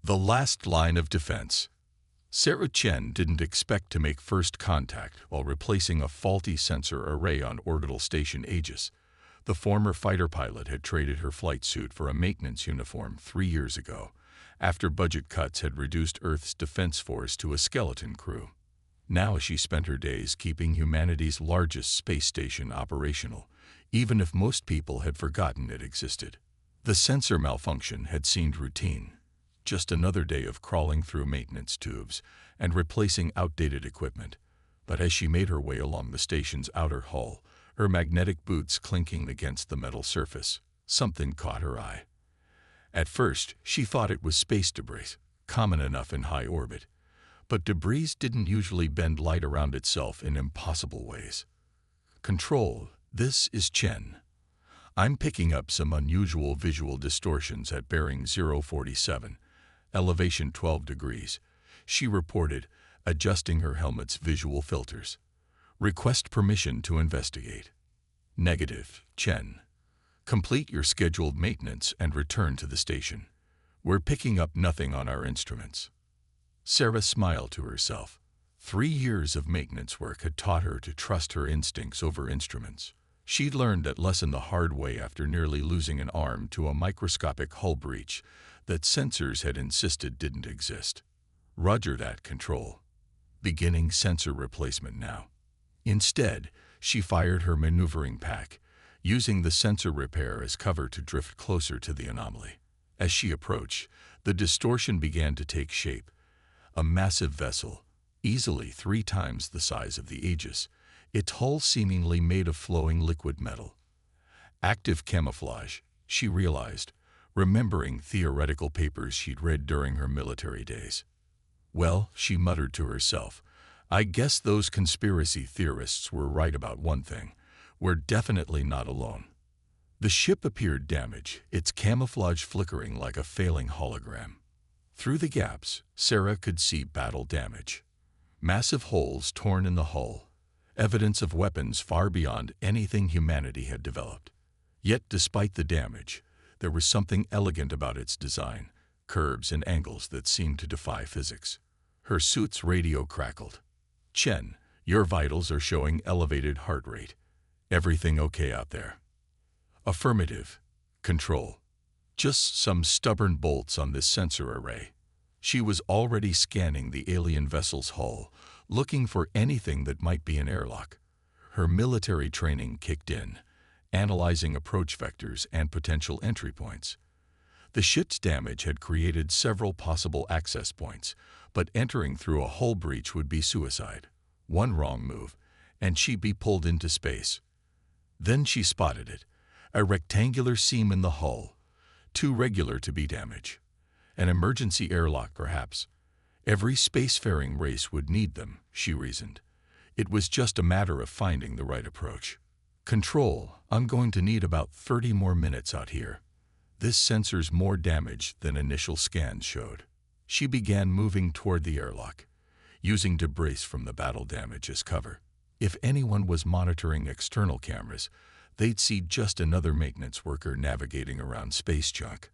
The last line of defense. Sarah Chen didn't expect to make first contact while replacing a faulty sensor array on orbital station Aegis. The former fighter pilot had traded her flight suit for a maintenance uniform 3 years ago, after budget cuts had reduced Earth's defense force to a skeleton crew. Now she spent her days keeping humanity's largest space station operational, even if most people had forgotten it existed. The sensor malfunction had seemed routine. Just another day of crawling through maintenance tubes and replacing outdated equipment. But as she made her way along the station's outer hull, her magnetic boots clinking against the metal surface, something caught her eye. At first, she thought it was space debris, common enough in high orbit. But debris didn't usually bend light around itself in impossible ways. Control, this is Chen. I'm picking up some unusual visual distortions at bearing 047. Elevation 12 degrees, she reported, adjusting her helmet's visual filters. Request permission to investigate. Negative, Chen. Complete your scheduled maintenance and return to the station. We're picking up nothing on our instruments. Sarah smiled to herself. 3 years of maintenance work had taught her to trust her instincts over instruments. She'd learned that lesson the hard way after nearly losing an arm to a microscopic hull breach that sensors had insisted didn't exist. Roger that, Control. Beginning sensor replacement now. Instead, she fired her maneuvering pack, using the sensor repair as cover to drift closer to the anomaly. As she approached, the distortion began to take shape. A massive vessel, easily 3 times the size of the Aegis, its hull seemingly made of flowing liquid metal. Active camouflage, she realized, remembering theoretical papers she'd read during her military days. Well, she muttered to herself, I guess those conspiracy theorists were right about one thing. We're definitely not alone. The ship appeared damaged, its camouflage flickering like a failing hologram. Through the gaps, Sarah could see battle damage. Massive holes torn in the hull, evidence of weapons far beyond anything humanity had developed. Yet despite the damage, there was something elegant about its design, curves and angles that seemed to defy physics. Her suit's radio crackled. Chen, your vitals are showing elevated heart rate. Everything okay out there? Affirmative. Control. Just some stubborn bolts on this sensor array. She was already scanning the alien vessel's hull, looking for anything that might be an airlock. Her military training kicked in, analyzing approach vectors and potential entry points. The ship's damage had created several possible access points, but entering through a hull breach would be suicide. One wrong move, and she'd be pulled into space. Then she spotted it, a rectangular seam in the hull, too regular to be damaged. An emergency airlock, perhaps. Every spacefaring race would need them, she reasoned. It was just a matter of finding the right approach. Control, I'm going to need about 30 more minutes out here. This sensor's more damage than initial scans showed. She began moving toward the airlock, using debris from the battle damage as cover. If anyone was monitoring external cameras, they'd see just another maintenance worker navigating around space junk.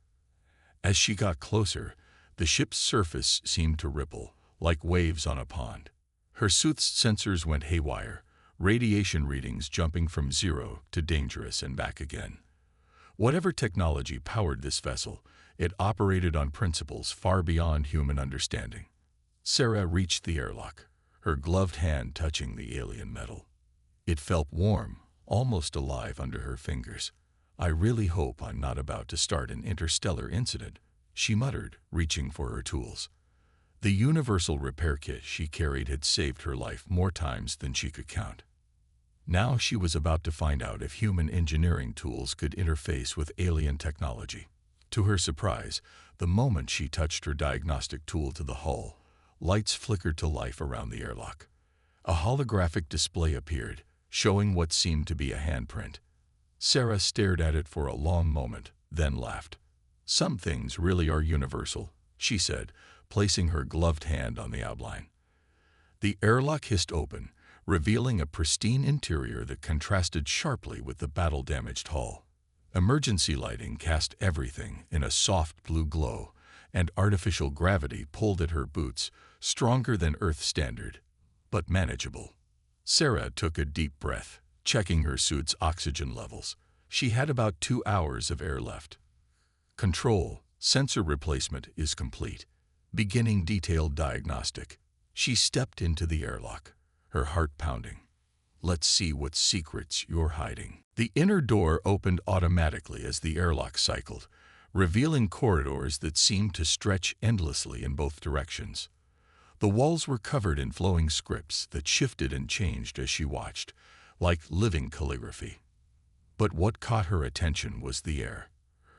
As she got closer, the ship's surface seemed to ripple, like waves on a pond. Her suit's sensors went haywire, radiation readings jumping from 0 to dangerous and back again. Whatever technology powered this vessel, it operated on principles far beyond human understanding. Sarah reached the airlock, her gloved hand touching the alien metal. It felt warm, almost alive under her fingers. I really hope I'm not about to start an interstellar incident, she muttered, reaching for her tools. The universal repair kit she carried had saved her life more times than she could count. Now she was about to find out if human engineering tools could interface with alien technology. To her surprise, the moment she touched her diagnostic tool to the hull, lights flickered to life around the airlock. A holographic display appeared, showing what seemed to be a handprint. Sarah stared at it for a long moment, then laughed. Some things really are universal, she said, placing her gloved hand on the outline. The airlock hissed open, revealing a pristine interior that contrasted sharply with the battle-damaged hull. Emergency lighting cast everything in a soft blue glow, and artificial gravity pulled at her boots, stronger than Earth standard, but manageable. Sarah took a deep breath, checking her suit's oxygen levels. She had about 2 hours of air left. Control, sensor replacement is complete. Beginning detailed diagnostic. She stepped into the airlock, her heart pounding. Let's see what secrets you're hiding. The inner door opened automatically as the airlock cycled, revealing corridors that seemed to stretch endlessly in both directions. The walls were covered in flowing scripts that shifted and changed as she watched, like living calligraphy. But what caught her attention was the air.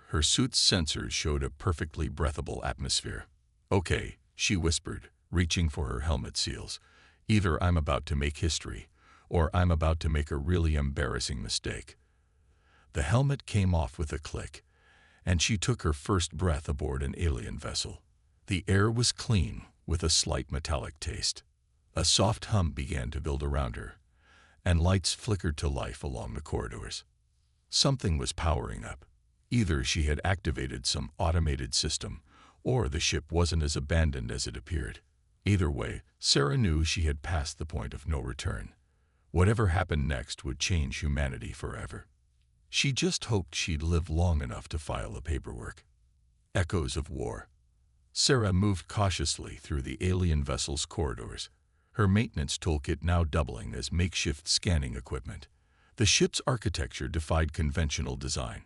Her suit's sensors showed a perfectly breathable atmosphere. "Okay," she whispered, reaching for her helmet seals. "Either I'm about to make history, or I'm about to make a really embarrassing mistake." The helmet came off with a click, and she took her first breath aboard an alien vessel. The air was clean, with a slight metallic taste. A soft hum began to build around her, and lights flickered to life along the corridors. Something was powering up. Either she had activated some automated system, or the ship wasn't as abandoned as it appeared. Either way, Sarah knew she had passed the point of no return. Whatever happened next would change humanity forever. She just hoped she'd live long enough to file the paperwork. Echoes of war. Sarah moved cautiously through the alien vessel's corridors, her maintenance toolkit now doubling as makeshift scanning equipment. The ship's architecture defied conventional design.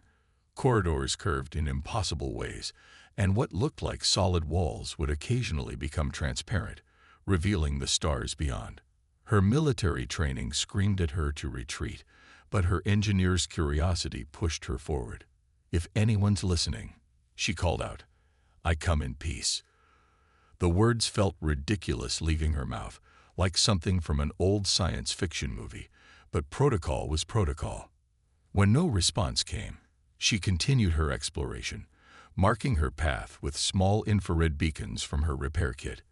Corridors curved in impossible ways, and what looked like solid walls would occasionally become transparent, revealing the stars beyond. Her military training screamed at her to retreat, but her engineer's curiosity pushed her forward. "If anyone's listening," she called out, "I come in peace." The words felt ridiculous leaving her mouth, like something from an old science fiction movie, but protocol was protocol. When no response came, she continued her exploration, marking her path with small infrared beacons from her repair kit.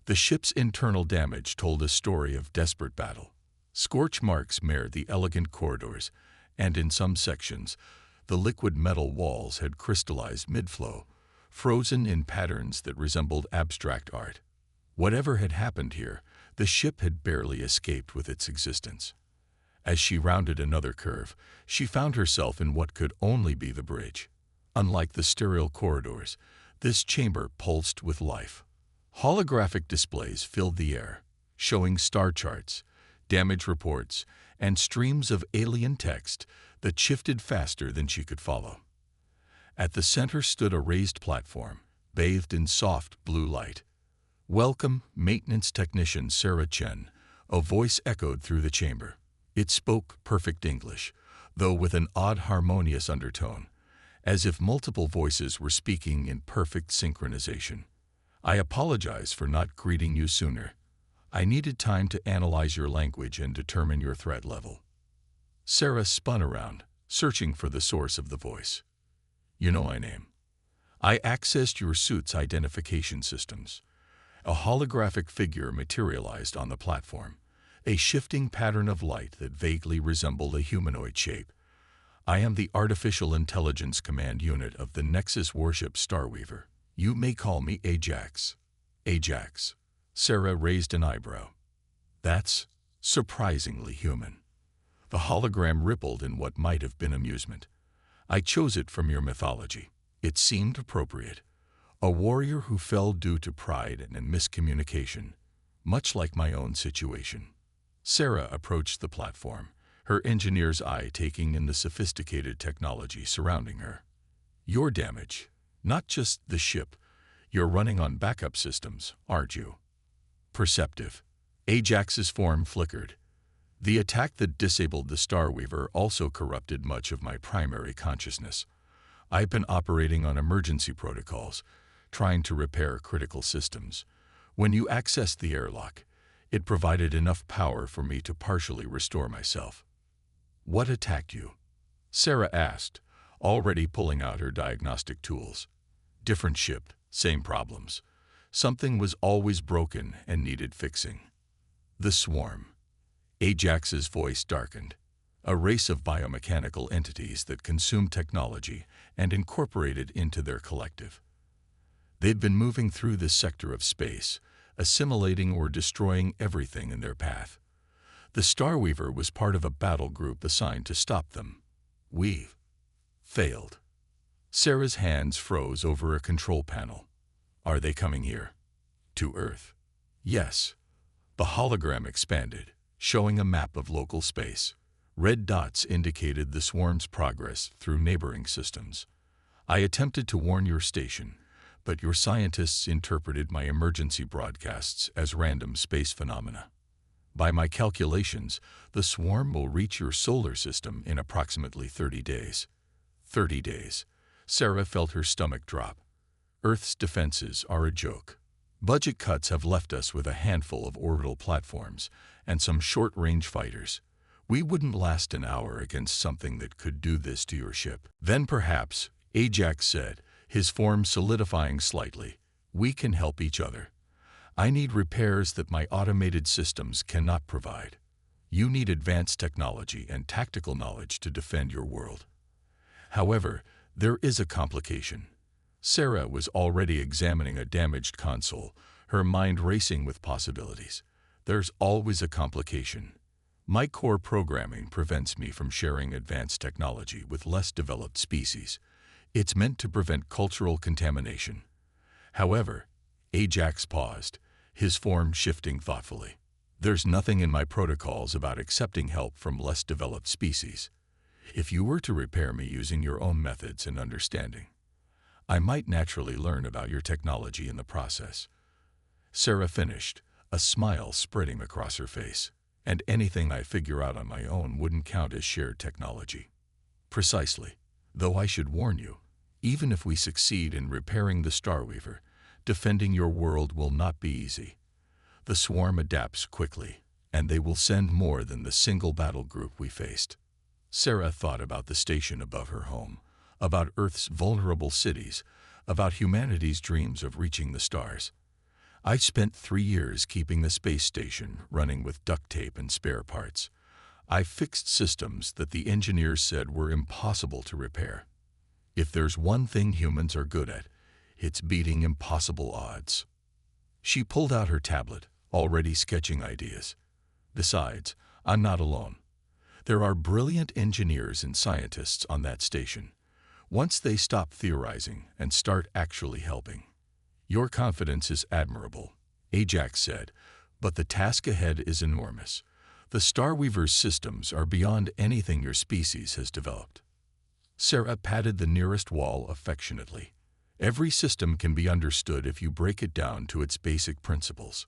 The ship's internal damage told a story of desperate battle. Scorch marks marred the elegant corridors, and in some sections, the liquid metal walls had crystallized mid-flow, frozen in patterns that resembled abstract art. Whatever had happened here, the ship had barely escaped with its existence. As she rounded another curve, she found herself in what could only be the bridge. Unlike the sterile corridors, this chamber pulsed with life. Holographic displays filled the air, showing star charts, damage reports, and streams of alien text that shifted faster than she could follow. At the center stood a raised platform, bathed in soft blue light. "Welcome, Maintenance Technician Sarah Chen," a voice echoed through the chamber. It spoke perfect English, though with an odd harmonious undertone, as if multiple voices were speaking in perfect synchronization. "I apologize for not greeting you sooner. I needed time to analyze your language and determine your threat level." Sarah spun around, searching for the source of the voice. "You know my name. I accessed your suit's identification systems." A holographic figure materialized on the platform, a shifting pattern of light that vaguely resembled a humanoid shape. "I am the Artificial Intelligence Command Unit of the Nexus Warship Starweaver. You may call me Ajax." "Ajax." Sarah raised an eyebrow. "That's surprisingly human." The hologram rippled in what might have been amusement. "I chose it from your mythology. It seemed appropriate. A warrior who fell due to pride and miscommunication, much like my own situation." Sarah approached the platform, her engineer's eye taking in the sophisticated technology surrounding her. "Your damage, not just the ship. You're running on backup systems, aren't you?" "Perceptive." Ajax's form flickered. "The attack that disabled the Starweaver also corrupted much of my primary consciousness. I've been operating on emergency protocols, trying to repair critical systems. When you accessed the airlock, it provided enough power for me to partially restore myself." "What attacked you?" Sarah asked, already pulling out her diagnostic tools. "Different ship, same problems. Something was always broken and needed fixing." "The Swarm." Ajax's voice darkened. "A race of biomechanical entities that consume technology and incorporate it into their collective. They'd been moving through this sector of space, assimilating or destroying everything in their path. The Starweaver was part of a battle group assigned to stop them. We failed. Sarah's hands froze over a control panel. Are they coming here? To Earth? Yes. The hologram expanded, showing a map of local space. Red dots indicated the swarm's progress through neighboring systems. I attempted to warn your station, but your scientists interpreted my emergency broadcasts as random space phenomena. By my calculations, the swarm will reach your solar system in approximately 30 days. 30 days. Sarah felt her stomach drop. Earth's defenses are a joke. Budget cuts have left us with a handful of orbital platforms and some short-range fighters. We wouldn't last an hour against something that could do this to your ship. Then perhaps, Ajax said, his form solidifying slightly, we can help each other. I need repairs that my automated systems cannot provide. You need advanced technology and tactical knowledge to defend your world. However, there is a complication. Sarah was already examining a damaged console, her mind racing with possibilities. There's always a complication. My core programming prevents me from sharing advanced technology with less developed species. It's meant to prevent cultural contamination. However, Ajax paused, his form shifting thoughtfully. There's nothing in my protocols about accepting help from less developed species. If you were to repair me using your own methods and understanding, I might naturally learn about your technology in the process. Sarah finished, a smile spreading across her face. And anything I figure out on my own wouldn't count as shared technology. Precisely. Though I should warn you, even if we succeed in repairing the Starweaver, defending your world will not be easy. The swarm adapts quickly, and they will send more than the single battle group we faced. Sarah thought about the station above her home, about Earth's vulnerable cities, about humanity's dreams of reaching the stars. I spent 3 years keeping the space station running with duct tape and spare parts. I fixed systems that the engineers said were impossible to repair. If there's one thing humans are good at, it's beating impossible odds. She pulled out her tablet, already sketching ideas. Besides, I'm not alone. There are brilliant engineers and scientists on that station. Once they stop theorizing and start actually helping. Your confidence is admirable, Ajax said, but the task ahead is enormous. The Starweaver's systems are beyond anything your species has developed. Sarah patted the nearest wall affectionately. Every system can be understood if you break it down to its basic principles.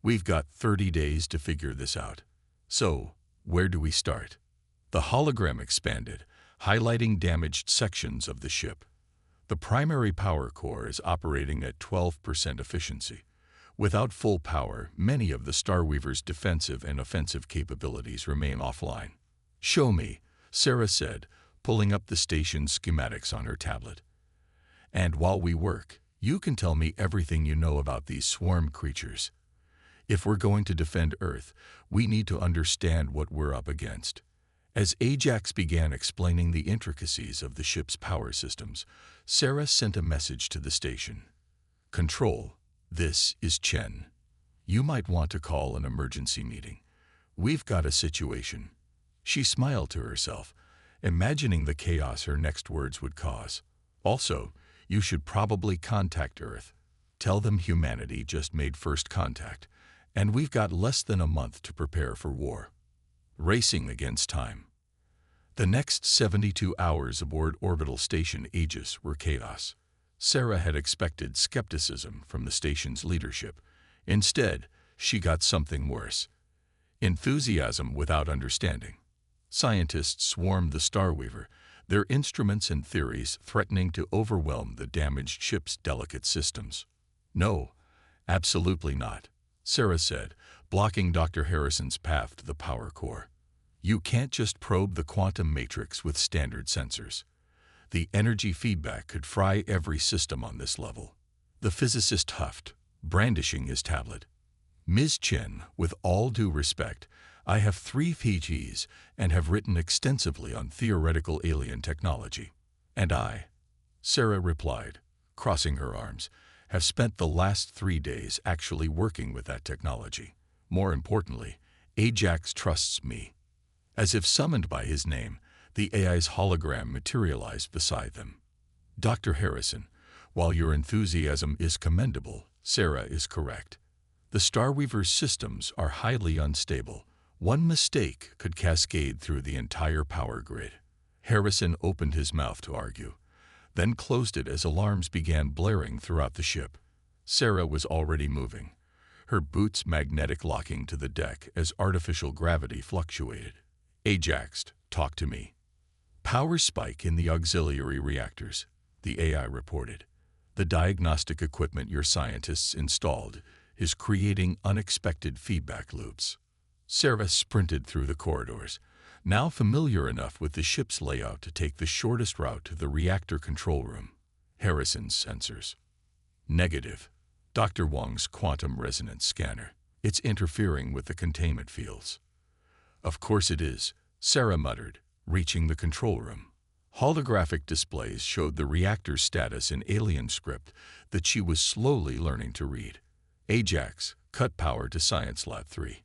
We've got 30 days to figure this out. So, where do we start? The hologram expanded, highlighting damaged sections of the ship. The primary power core is operating at 12% efficiency. Without full power, many of the Starweaver's defensive and offensive capabilities remain offline. Show me, Sarah said, pulling up the station's schematics on her tablet. And while we work, you can tell me everything you know about these swarm creatures. If we're going to defend Earth, we need to understand what we're up against. As Ajax began explaining the intricacies of the ship's power systems, Sarah sent a message to the station. Control, this is Chen. You might want to call an emergency meeting. We've got a situation. She smiled to herself, imagining the chaos her next words would cause. Also, you should probably contact Earth. Tell them humanity just made first contact, and we've got less than a month to prepare for war. Racing against time. The next 72 hours aboard orbital station Aegis were chaos. Sarah had expected skepticism from the station's leadership. Instead, she got something worse. Enthusiasm without understanding. Scientists swarmed the Starweaver, their instruments and theories threatening to overwhelm the damaged ship's delicate systems. No, absolutely not, Sarah said, blocking Dr. Harrison's path to the power core. You can't just probe the quantum matrix with standard sensors. The energy feedback could fry every system on this level. The physicist huffed, brandishing his tablet. Ms. Chen, with all due respect, I have 3 PhDs and have written extensively on theoretical alien technology. And I, Sarah replied, crossing her arms, have spent the last 3 days actually working with that technology. More importantly, Ajax trusts me. As if summoned by his name, the AI's hologram materialized beside them. Dr. Harrison, while your enthusiasm is commendable, Sarah is correct. The Starweaver's systems are highly unstable. One mistake could cascade through the entire power grid. Harrison opened his mouth to argue, then closed it as alarms began blaring throughout the ship. Sarah was already moving, her boots magnetic locking to the deck as artificial gravity fluctuated. Ajax, talk to me. Power spike in the auxiliary reactors, the AI reported. The diagnostic equipment your scientists installed is creating unexpected feedback loops. Sarah sprinted through the corridors, now familiar enough with the ship's layout to take the shortest route to the reactor control room. Harrison's sensors. Negative. Dr. Wong's quantum resonance scanner. It's interfering with the containment fields. Of course it is, Sarah muttered, reaching the control room. Holographic displays showed the reactor's status in alien script that she was slowly learning to read. Ajax, cut power to Science Lab 3.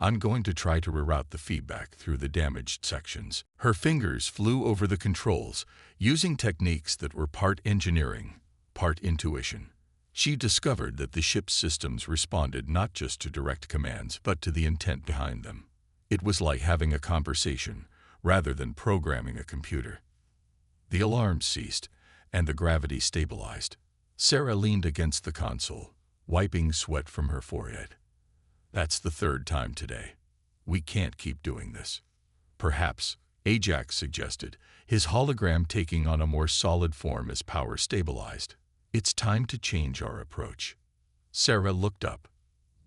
I'm going to try to reroute the feedback through the damaged sections. Her fingers flew over the controls, using techniques that were part engineering, part intuition. She discovered that the ship's systems responded not just to direct commands, but to the intent behind them. It was like having a conversation, rather than programming a computer. The alarms ceased, and the gravity stabilized. Sarah leaned against the console, wiping sweat from her forehead. That's the 3rd time today. We can't keep doing this. Perhaps, Ajax suggested, his hologram taking on a more solid form as power stabilized. It's time to change our approach. Sarah looked up.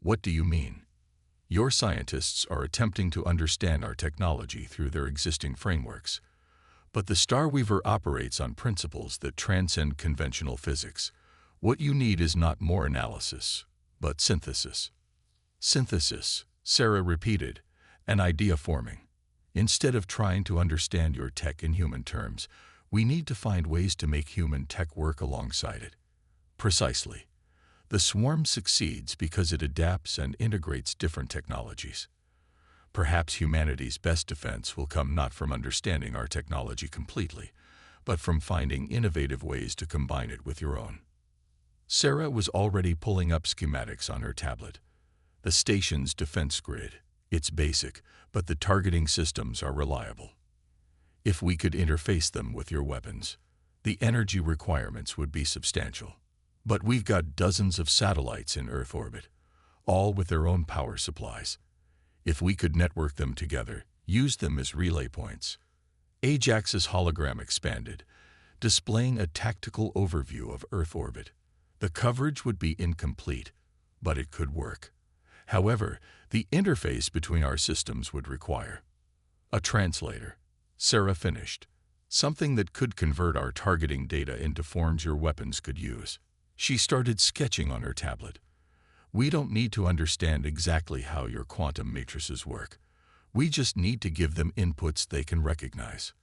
What do you mean? Your scientists are attempting to understand our technology through their existing frameworks. But the Starweaver operates on principles that transcend conventional physics. What you need is not more analysis, but synthesis. Synthesis, Sarah repeated, an idea forming. Instead of trying to understand your tech in human terms, we need to find ways to make human tech work alongside it. Precisely. The swarm succeeds because it adapts and integrates different technologies. Perhaps humanity's best defense will come not from understanding our technology completely, but from finding innovative ways to combine it with your own. Sarah was already pulling up schematics on her tablet. The station's defense grid. It's basic, but the targeting systems are reliable. If we could interface them with your weapons, the energy requirements would be substantial. But we've got dozens of satellites in Earth orbit, all with their own power supplies. If we could network them together, use them as relay points. Ajax's hologram expanded, displaying a tactical overview of Earth orbit. The coverage would be incomplete, but it could work. However, the interface between our systems would require a translator. Sarah finished. Something that could convert our targeting data into forms your weapons could use. She started sketching on her tablet. We don't need to understand exactly how your quantum matrices work. We just need to give them inputs they can recognize.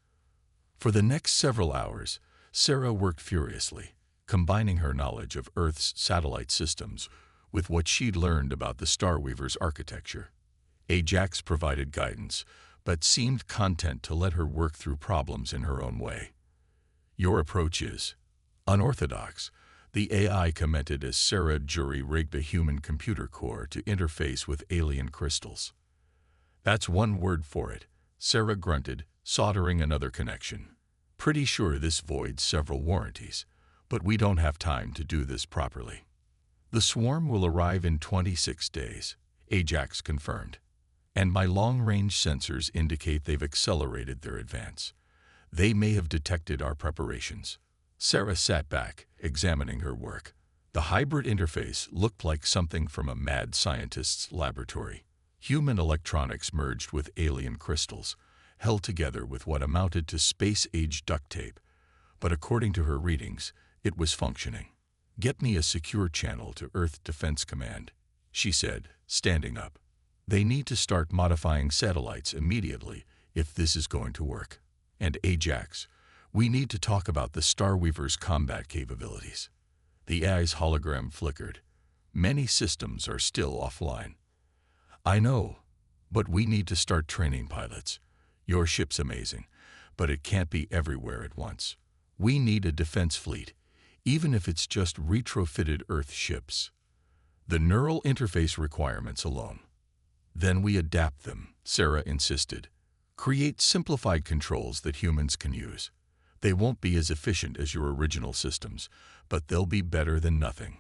For the next several hours, Sarah worked furiously, combining her knowledge of Earth's satellite systems with what she'd learned about the Starweaver's architecture. Ajax provided guidance, but seemed content to let her work through problems in her own way. Your approach is unorthodox, the AI commented as Sarah jury-rigged a human computer core to interface with alien crystals. That's one word for it, Sarah grunted, soldering another connection. Pretty sure this voids several warranties, but we don't have time to do this properly. The swarm will arrive in 26 days, Ajax confirmed, and my long-range sensors indicate they've accelerated their advance. They may have detected our preparations. Sarah sat back, examining her work. The hybrid interface looked like something from a mad scientist's laboratory. Human electronics merged with alien crystals, held together with what amounted to space-age duct tape. But according to her readings, it was functioning. Get me a secure channel to Earth Defense Command, she said, standing up. They need to start modifying satellites immediately if this is going to work. And Ajax, we need to talk about the Starweaver's combat capabilities. The AI's hologram flickered. Many systems are still offline. I know, but we need to start training pilots. Your ship's amazing, but it can't be everywhere at once. We need a defense fleet, even if it's just retrofitted Earth ships. The neural interface requirements alone. Then we adapt them, Sarah insisted. Create simplified controls that humans can use. They won't be as efficient as your original systems, but they'll be better than nothing.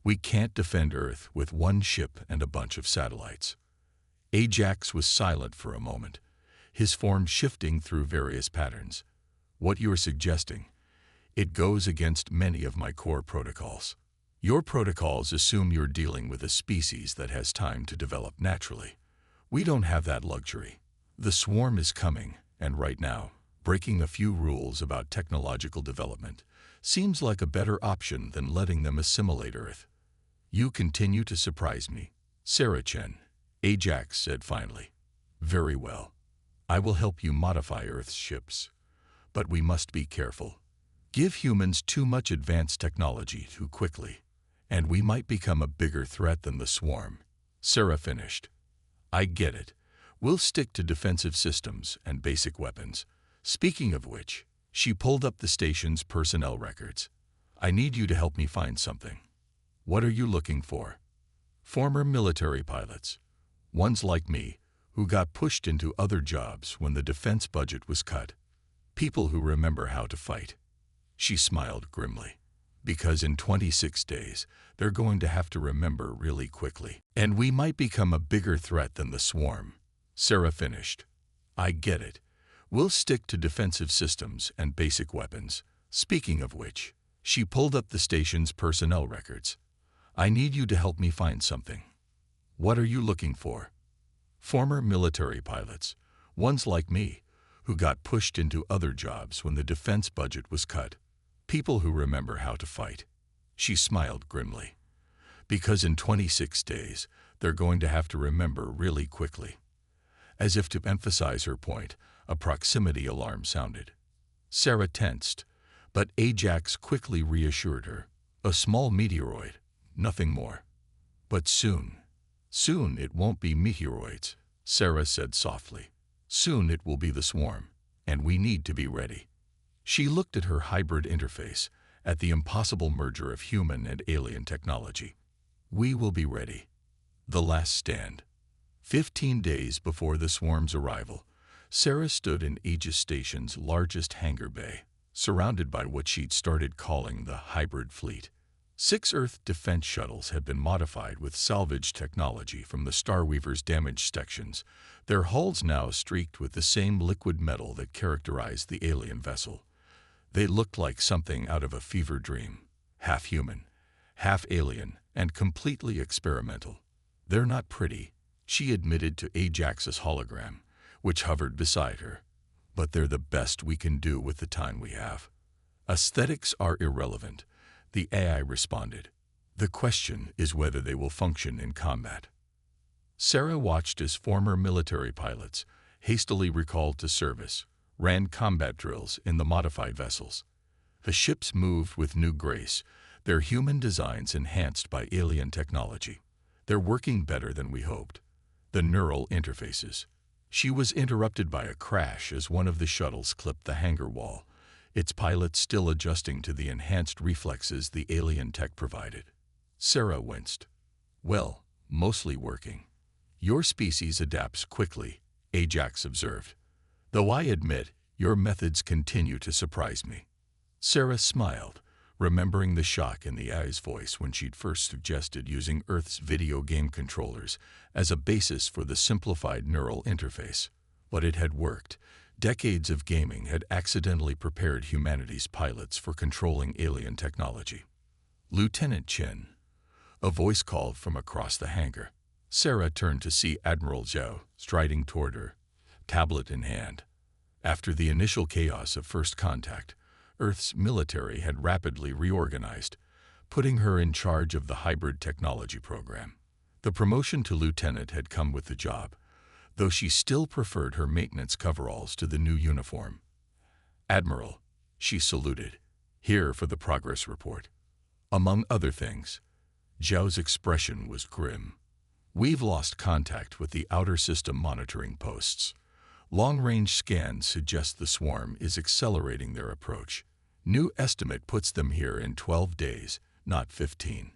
We can't defend Earth with one ship and a bunch of satellites. Ajax was silent for a moment, his form shifting through various patterns. What you're suggesting, it goes against many of my core protocols. Your protocols assume you're dealing with a species that has time to develop naturally. We don't have that luxury. The swarm is coming, and right now, breaking a few rules about technological development seems like a better option than letting them assimilate Earth. You continue to surprise me, Sarah Chen, Ajax said finally. Very well. I will help you modify Earth's ships. But we must be careful. Give humans too much advanced technology too quickly, and we might become a bigger threat than the swarm. Sarah finished. I get it. We'll stick to defensive systems and basic weapons. Speaking of which, she pulled up the station's personnel records. I need you to help me find something. What are you looking for? Former military pilots. Ones like me, who got pushed into other jobs when the defense budget was cut. People who remember how to fight. She smiled grimly. Because in 26 days, they're going to have to remember really quickly. And we might become a bigger threat than the swarm. Sarah finished. I get it. We'll stick to defensive systems and basic weapons. Speaking of which, she pulled up the station's personnel records. I need you to help me find something. What are you looking for? Former military pilots, ones like me, who got pushed into other jobs when the defense budget was cut. People who remember how to fight. She smiled grimly. Because in 26 days, they're going to have to remember really quickly. As if to emphasize her point, a proximity alarm sounded. Sarah tensed, but Ajax quickly reassured her. A small meteoroid, nothing more. But soon it won't be meteoroids, Sarah said softly. Soon it will be the swarm, and we need to be ready. She looked at her hybrid interface, at the impossible merger of human and alien technology. We will be ready. The last stand. 15 days before the swarm's arrival, Sarah stood in Aegis Station's largest hangar bay, surrounded by what she'd started calling the hybrid fleet. 6 Earth defense shuttles had been modified with salvage technology from the Starweaver's damaged sections, their hulls now streaked with the same liquid metal that characterized the alien vessel. They looked like something out of a fever dream, half human, half alien, and completely experimental. They're not pretty, she admitted to Ajax's hologram, which hovered beside her. But they're the best we can do with the time we have. Aesthetics are irrelevant, the AI responded. The question is whether they will function in combat. Sarah watched as former military pilots, hastily recalled to service, ran combat drills in the modified vessels. The ships moved with new grace, their human designs enhanced by alien technology. They're working better than we hoped. The neural interfaces. She was interrupted by a crash as one of the shuttles clipped the hangar wall, its pilot still adjusting to the enhanced reflexes the alien tech provided. Sarah winced. Well, mostly working. Your species adapts quickly, Ajax observed. Though I admit, your methods continue to surprise me. Sarah smiled, remembering the shock in the AI's voice when she'd first suggested using Earth's video game controllers as a basis for the simplified neural interface. But it had worked. Decades of gaming had accidentally prepared humanity's pilots for controlling alien technology. Lieutenant Chen. A voice called from across the hangar. Sarah turned to see Admiral Zhao striding toward her, tablet in hand. After the initial chaos of first contact, Earth's military had rapidly reorganized, putting her in charge of the hybrid technology program. The promotion to lieutenant had come with the job, though she still preferred her maintenance coveralls to the new uniform. Admiral, she saluted, here for the progress report. Among other things, Zhao's expression was grim. We've lost contact with the outer system monitoring posts. Long-range scans suggest the swarm is accelerating their approach. New estimate puts them here in 12 days, not 15.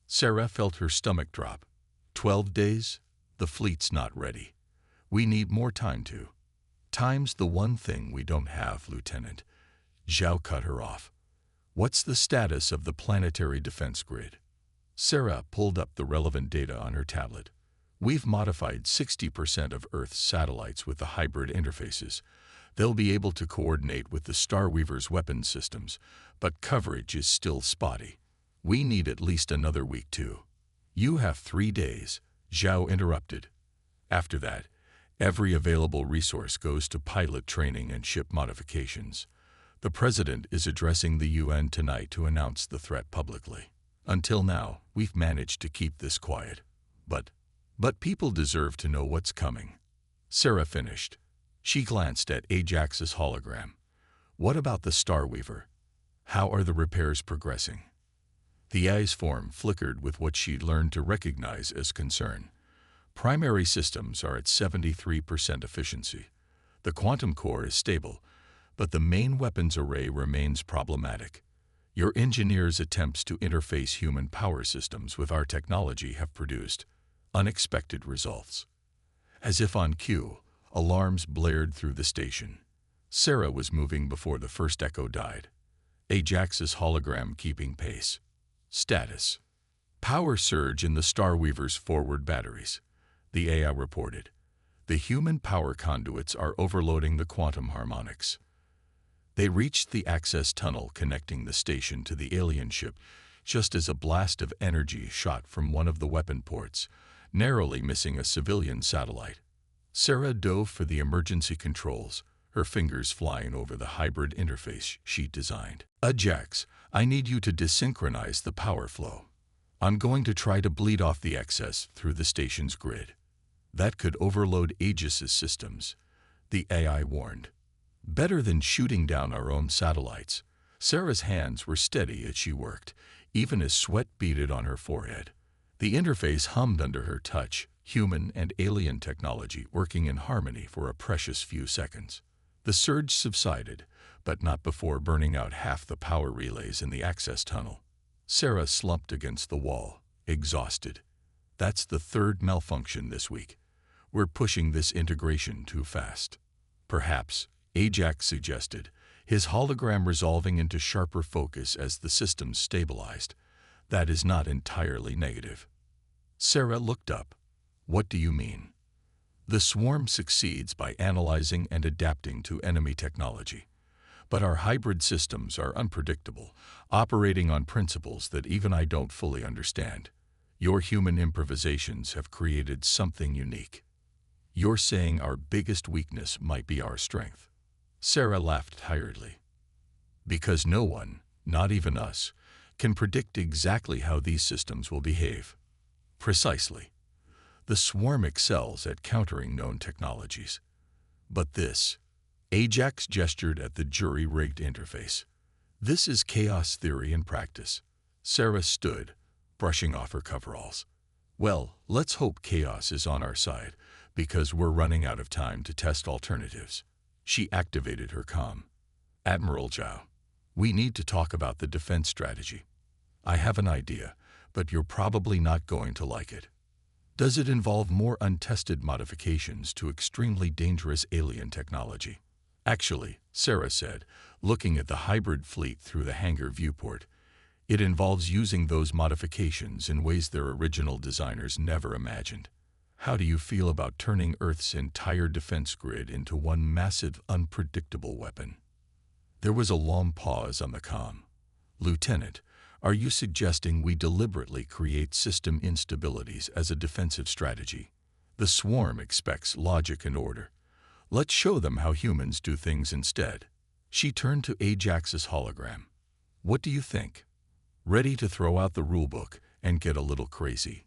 Sarah felt her stomach drop. 12 days? The fleet's not ready. We need more time to. Time's the one thing we don't have, Lieutenant. Zhao cut her off. What's the status of the planetary defense grid? Sarah pulled up the relevant data on her tablet. We've modified 60% of Earth's satellites with the hybrid interfaces. They'll be able to coordinate with the Starweaver's weapons systems, but coverage is still spotty. We need at least another week too. You have 3 days, Zhao interrupted. After that, every available resource goes to pilot training and ship modifications. The President is addressing the UN tonight to announce the threat publicly. Until now, we've managed to keep this quiet. But people deserve to know what's coming. Sarah finished. She glanced at Ajax's hologram. What about the Starweaver? How are the repairs progressing? The AI's form flickered with what she'd learned to recognize as concern. Primary systems are at 73% efficiency. The quantum core is stable, but the main weapons array remains problematic. Your engineers' attempts to interface human power systems with our technology have produced unexpected results. As if on cue, alarms blared through the station. Sarah was moving before the first echo died. Ajax's hologram keeping pace. Status: power surge in the Starweaver's forward batteries. The AI reported. The human power conduits are overloading the quantum harmonics. They reached the access tunnel connecting the station to the alien ship just as a blast of energy shot from one of the weapon ports, narrowly missing a civilian satellite. Sarah dove for the emergency controls, her fingers flying over the hybrid interface she'd designed. Ajax, I need you to desynchronize the power flow. I'm going to try to bleed off the excess through the station's grid. That could overload Aegis's systems, the AI warned. Better than shooting down our own satellites. Sarah's hands were steady as she worked, even as sweat beaded on her forehead. The interface hummed under her touch, human and alien technology working in harmony for a precious few seconds. The surge subsided, but not before burning out half the power relays in the access tunnel. Sarah slumped against the wall, exhausted. That's the third malfunction this week. We're pushing this integration too fast. Perhaps, Ajax suggested, his hologram resolving into sharper focus as the systems stabilized. That is not entirely negative. Sarah looked up. What do you mean? The swarm succeeds by analyzing and adapting to enemy technology. But our hybrid systems are unpredictable, operating on principles that even I don't fully understand. Your human improvisations have created something unique. You're saying our biggest weakness might be our strength. Sarah laughed tiredly. Because no one, not even us, can predict exactly how these systems will behave. Precisely. The swarm excels at countering known technologies. But this, Ajax gestured at the jury-rigged interface. This is chaos theory in practice. Sarah stood, brushing off her coveralls. Well, let's hope chaos is on our side, because we're running out of time to test alternatives. She activated her comm. Admiral Zhao, we need to talk about the defense strategy. I have an idea, but you're probably not going to like it. Does it involve more untested modifications to extremely dangerous alien technology? Actually, Sarah said, looking at the hybrid fleet through the hangar viewport, it involves using those modifications in ways their original designers never imagined. How do you feel about turning Earth's entire defense grid into one massive, unpredictable weapon? There was a long pause on the comm. Lieutenant, are you suggesting we deliberately create system instabilities as a defensive strategy? The swarm expects logic and order. Let's show them how humans do things instead. She turned to Ajax's hologram. What do you think? Ready to throw out the rulebook and get a little crazy?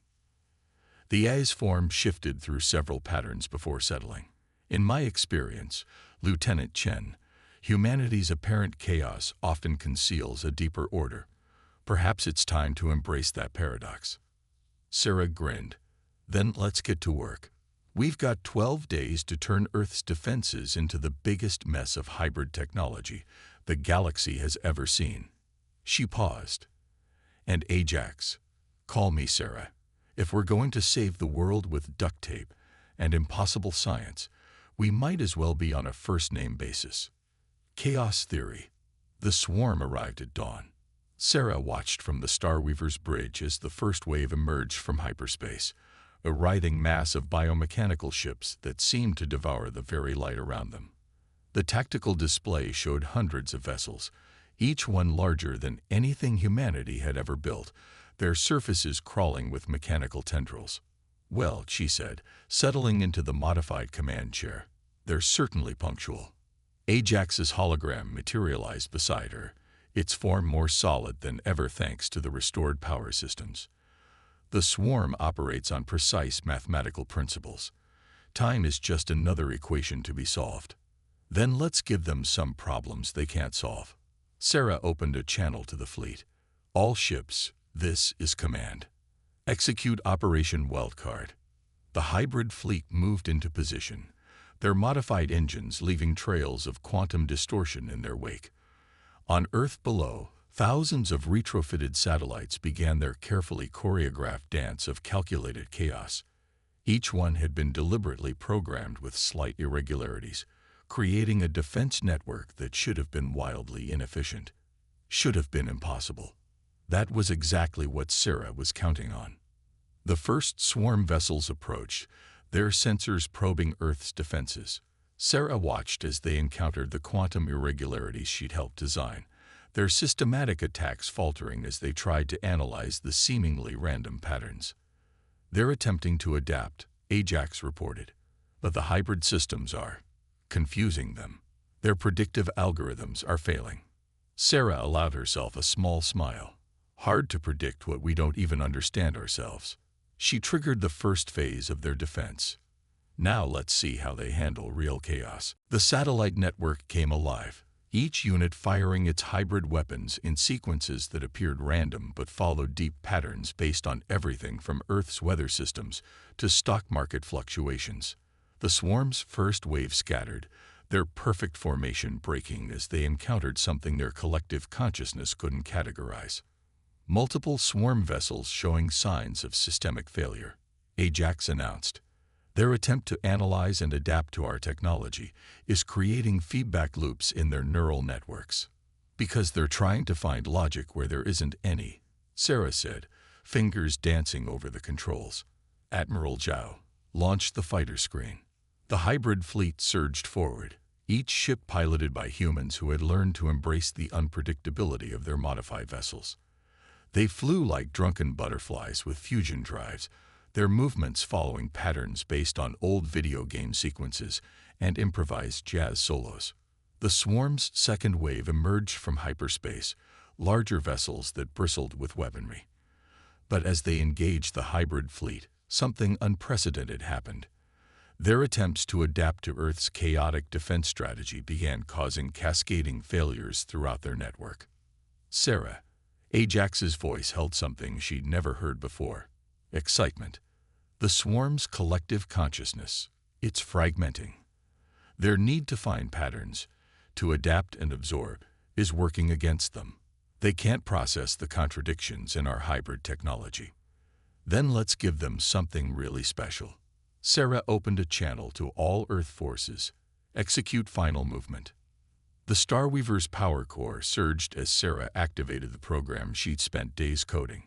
The AI's form shifted through several patterns before settling. In my experience, Lieutenant Chen, humanity's apparent chaos often conceals a deeper order. Perhaps it's time to embrace that paradox. Sarah grinned. Then let's get to work. We've got 12 days to turn Earth's defenses into the biggest mess of hybrid technology the galaxy has ever seen. She paused. And Ajax, call me Sarah. If we're going to save the world with duct tape and impossible science, we might as well be on a first-name basis. Chaos theory. The swarm arrived at dawn. Sarah watched from the Starweaver's bridge as the first wave emerged from hyperspace, a writhing mass of biomechanical ships that seemed to devour the very light around them. The tactical display showed hundreds of vessels, each one larger than anything humanity had ever built, their surfaces crawling with mechanical tendrils. Well, she said, settling into the modified command chair, they're certainly punctual. Ajax's hologram materialized beside her, its form more solid than ever thanks to the restored power systems. The swarm operates on precise mathematical principles. Time is just another equation to be solved. Then let's give them some problems they can't solve. Sarah opened a channel to the fleet. All ships, this is command. Execute Operation Wildcard. The hybrid fleet moved into position, their modified engines leaving trails of quantum distortion in their wake. On Earth below, thousands of retrofitted satellites began their carefully choreographed dance of calculated chaos. Each one had been deliberately programmed with slight irregularities, creating a defense network that should have been wildly inefficient. Should have been impossible. That was exactly what Sarah was counting on. The first swarm vessels approached, their sensors probing Earth's defenses. Sarah watched as they encountered the quantum irregularities she'd helped design, their systematic attacks faltering as they tried to analyze the seemingly random patterns. They're attempting to adapt, Ajax reported, but the hybrid systems are confusing them. Their predictive algorithms are failing. Sarah allowed herself a small smile. Hard to predict what we don't even understand ourselves. She triggered the first phase of their defense. Now let's see how they handle real chaos. The satellite network came alive, each unit firing its hybrid weapons in sequences that appeared random but followed deep patterns based on everything from Earth's weather systems to stock market fluctuations. The swarm's first wave scattered, their perfect formation breaking as they encountered something their collective consciousness couldn't categorize. Multiple swarm vessels showing signs of systemic failure, Ajax announced. Their attempt to analyze and adapt to our technology is creating feedback loops in their neural networks. Because they're trying to find logic where there isn't any, Sarah said, fingers dancing over the controls. Admiral Zhao launched the fighter screen. The hybrid fleet surged forward, each ship piloted by humans who had learned to embrace the unpredictability of their modified vessels. They flew like drunken butterflies with fusion drives, their movements following patterns based on old video game sequences and improvised jazz solos. The swarm's second wave emerged from hyperspace, larger vessels that bristled with weaponry. But as they engaged the hybrid fleet, something unprecedented happened. Their attempts to adapt to Earth's chaotic defense strategy began causing cascading failures throughout their network. Sarah, Ajax's voice held something she'd never heard before. Excitement. The swarm's collective consciousness. It's fragmenting. Their need to find patterns, to adapt and absorb, is working against them. They can't process the contradictions in our hybrid technology. Then let's give them something really special. Sarah opened a channel to all Earth forces. Execute final movement. The Starweaver's power core surged as Sarah activated the program she'd spent days coding.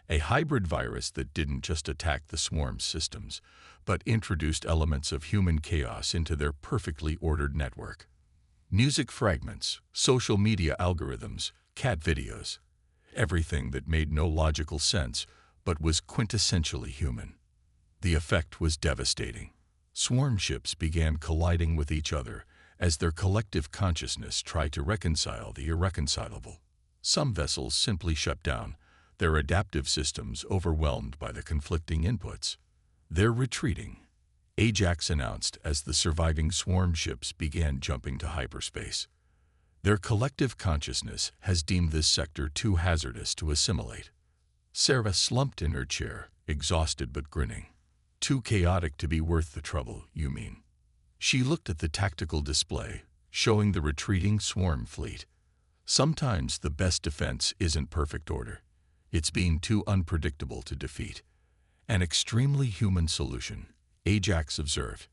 A hybrid virus that didn't just attack the swarm's systems, but introduced elements of human chaos into their perfectly ordered network. Music fragments, social media algorithms, cat videos. Everything that made no logical sense, but was quintessentially human. The effect was devastating. Swarm ships began colliding with each other as their collective consciousness tried to reconcile the irreconcilable. Some vessels simply shut down, their adaptive systems overwhelmed by the conflicting inputs. They're retreating, Ajax announced as the surviving swarm ships began jumping to hyperspace. Their collective consciousness has deemed this sector too hazardous to assimilate. Sarah slumped in her chair, exhausted but grinning. Too chaotic to be worth the trouble, you mean? She looked at the tactical display, showing the retreating swarm fleet. Sometimes the best defense isn't perfect order. It's being too unpredictable to defeat. An extremely human solution, Ajax observed.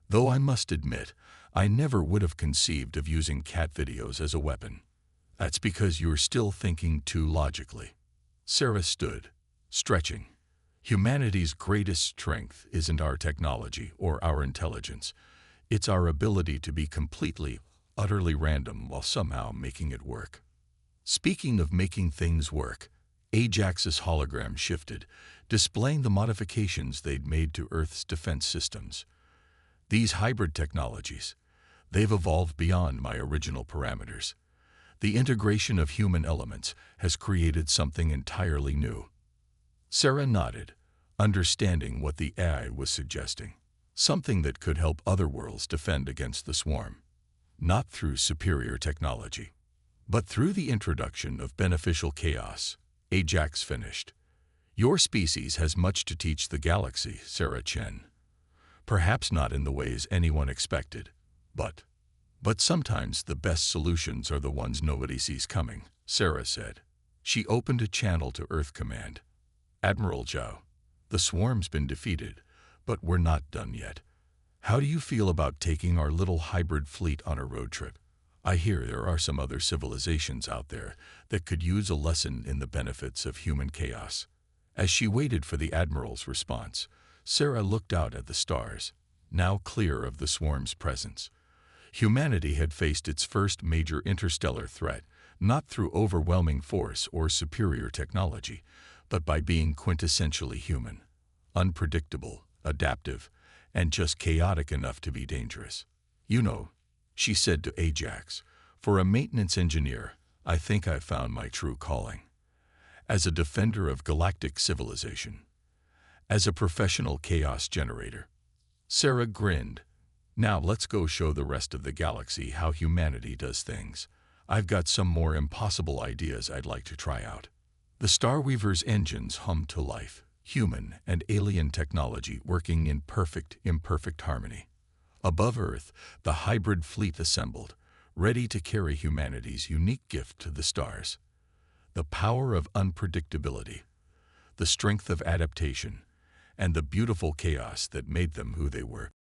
Though I must admit, I never would have conceived of using cat videos as a weapon. That's because you're still thinking too logically. Sarah stood, stretching. Humanity's greatest strength isn't our technology or our intelligence. It's our ability to be completely, utterly random while somehow making it work. Speaking of making things work, Ajax's hologram shifted, displaying the modifications they'd made to Earth's defense systems. These hybrid technologies, they've evolved beyond my original parameters. The integration of human elements has created something entirely new. Sarah nodded, understanding what the AI was suggesting. Something that could help other worlds defend against the swarm. Not through superior technology, but through the introduction of beneficial chaos. Ajax finished. Your species has much to teach the galaxy, Sarah Chen. Perhaps not in the ways anyone expected, but sometimes the best solutions are the ones nobody sees coming, Sarah said. She opened a channel to Earth Command. Admiral Zhao, the swarm's been defeated, but we're not done yet. How do you feel about taking our little hybrid fleet on a road trip? I hear there are some other civilizations out there that could use a lesson in the benefits of human chaos. As she waited for the Admiral's response, Sarah looked out at the stars, now clear of the swarm's presence. Humanity had faced its first major interstellar threat, not through overwhelming force or superior technology, but by being quintessentially human, unpredictable, adaptive, and just chaotic enough to be dangerous. You know, she said to Ajax, for a maintenance engineer, I think I've found my true calling. As a defender of galactic civilization. As a professional chaos generator. Sarah grinned. Now let's go show the rest of the galaxy how humanity does things. I've got some more impossible ideas I'd like to try out. The Starweaver's engines hummed to life, human and alien technology working in imperfect harmony. Above Earth, the hybrid fleet assembled, ready to carry humanity's unique gift to the stars. The power of unpredictability, the strength of adaptation, and the beautiful chaos that made them who they were.